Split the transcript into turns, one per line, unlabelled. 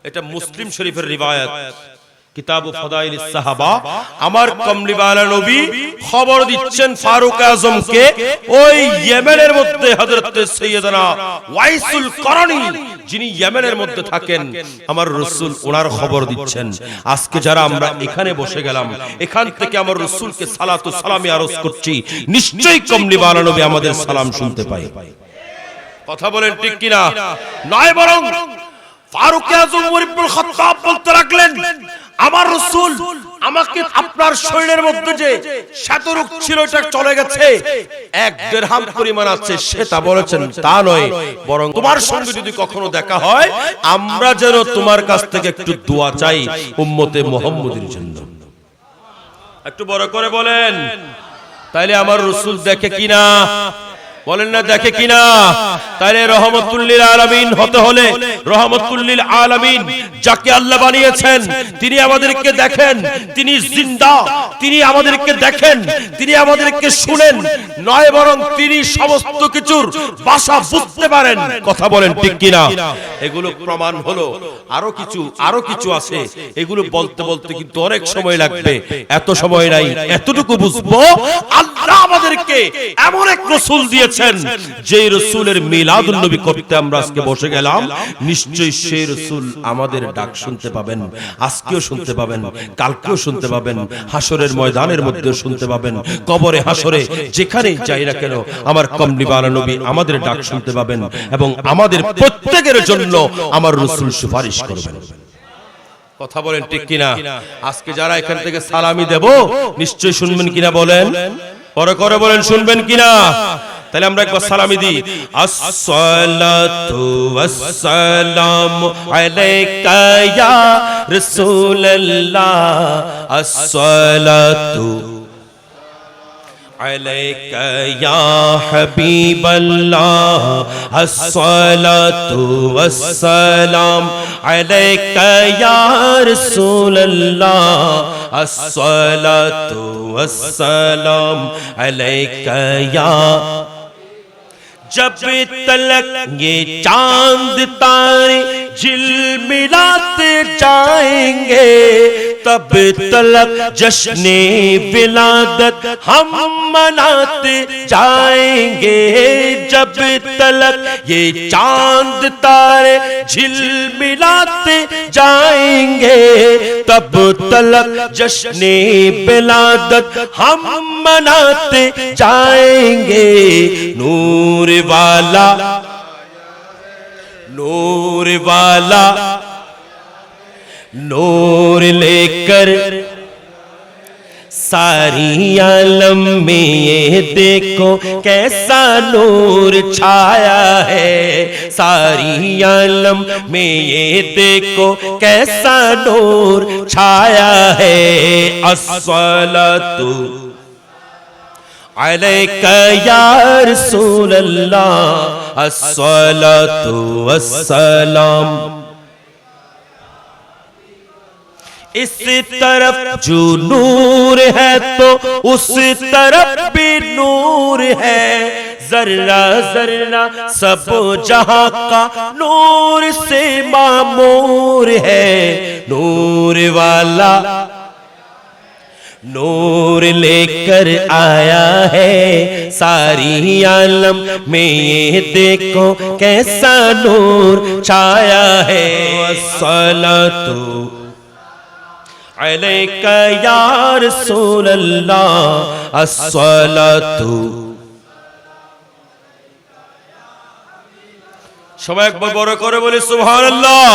এটা মুসলিম শরীফের রিওয়ায়াত কিতাব ফাদাইলিস সাহাবা। আমার কমলিওয়ালা নবী খবর দিচ্ছেন ফারুক আজমকে, ওই ইয়েমেনের মধ্যে হযরত সাইয়েদনা ওয়াইসুল করনি যিনি ইয়েমেনের মধ্যে থাকেন, আমার রাসূল ওনার খবর দিচ্ছেন। আজকে যারা আমরা এখানে বসে গেলাম, এখান থেকে আমার রাসূলকে সালাতু সালামি আরজ করছি, নিশ্চয়ই কমলিওয়ালা নবী আমাদের সালাম শুনতে পায়। কথা বলেন ঠিক কিনা? নয় বরং ফারুক আজম ওমর ইবনে খাত্তাব বলতে লাগলেন, আমার রাসূল আমাকে আপনার শরীরের মধ্যে যে শতরোগ ছিল এটা চলে গেছে, এক দিরহাম পরিমাণ আছে, সেটা বলেছেন তা নয়, বরং তোমার সঙ্গে যদি কখনো দেখা হয় আমরা যেন তোমার কাছ থেকে একটু দোয়া চাই উম্মতে মুহাম্মদের জন্য। একটু বড় করে বলেন, তাইলে আমার রাসূল দেখে কিনা? বলেন না দেখে কিনা? তাইলে রহমাতুল লিল আলামিন হতে হলে রহমাতুল লিল আলামিন যাকে আল্লাহ বানিয়েছেন তিনি আমাদেরকে দেখেন, তিনি জিন্দা, তিনি আমাদেরকে দেখেন, তিনি আমাদেরকে শুনেন, নয় বরং তিনি সমস্ত কিছুর ভাষা বুঝতে পারেন। কথা বলেন ঠিক কিনা? এগুলো প্রমাণ হলো। আরো কিছু আছে, এগুলো বলতে বলতে কিন্তু অনেক সময় লাগবে, এত সময় নাই। এতটুকু বুঝবো, আল্লাহ আমাদেরকে এমন এক রাসূল দিয়েছেন যে রাসূলের মিলাদুন নবী করতে আমরা আজকে বসে গেলাম, নিশ্চয়ই সেই রাসূল আমাদের ডাক শুনতে পাবেন। আজকেও শুনতে পাবেন, কালকেও শুনতে পাবেন, হাসরের ময়দানের মধ্যেও শুনতে পাবেন, কবরে হাসরে যেখানেই যাই না কেন আমার কমলিওয়ালা নবী আমাদের ডাক শুনতে পাবেন, এবং আমাদের প্রত্যেকের জন্য আমার রাসূল সুপারিশ করবেন। কথা বলেন ঠিক কিনা? আজকে যারা এখান থেকে সালামি দেব নিশ্চয়ই শুনবেন কিনা বলেন? পরে করে বলেন শুনবেন কিনা? তাহলে আমরা একবার সালামি দিই। আসসালাতু ওয়াসসালামু আলাইকা ইয়া রাসূলুল্লাহ, আসসালাতু আলাইকা ইয়া হাবিবাল্লাহ, আসসালাতু ওয়াসসালাম আলাইকা ইয়া রাসূলুল্লাহ, আসসালাতু ওয়াসসালাম আলাইকা ইয়া। जब तलक ये चांद तारे झिलमिलाते जाएंगे, तब तलक जश्ने विलादत हम मनाते जाएंगे। जब तलक ये चांद तारे झिलमिलाते जाएंगे, तब तलक जश्ने विलादत हम मनाते जाएंगे। नूर वाला, नूर वाला नूर लेकर सारी आलम में ये देखो कैसा नूर छाया है, सारी आलम में ये देखो कैसा नूर छाया है। अस्सलातु अलैका या रसूलल्लाह, अस्सलातु वस्सलाम। इस तरफ जो नूर है तो उस तरफ भी नूर है, जर्रा जर्रा सब जहां का नूर से मामूर है। नूर वाला नूर लेकर आया है, सारी आलम में ये देखो कैसा नूर छाया है। अस्सलातु अलैका या रसूलल्लाह, अस्सलातु। সবাই একবার বড় করে বলি সুবহানাল্লাহ।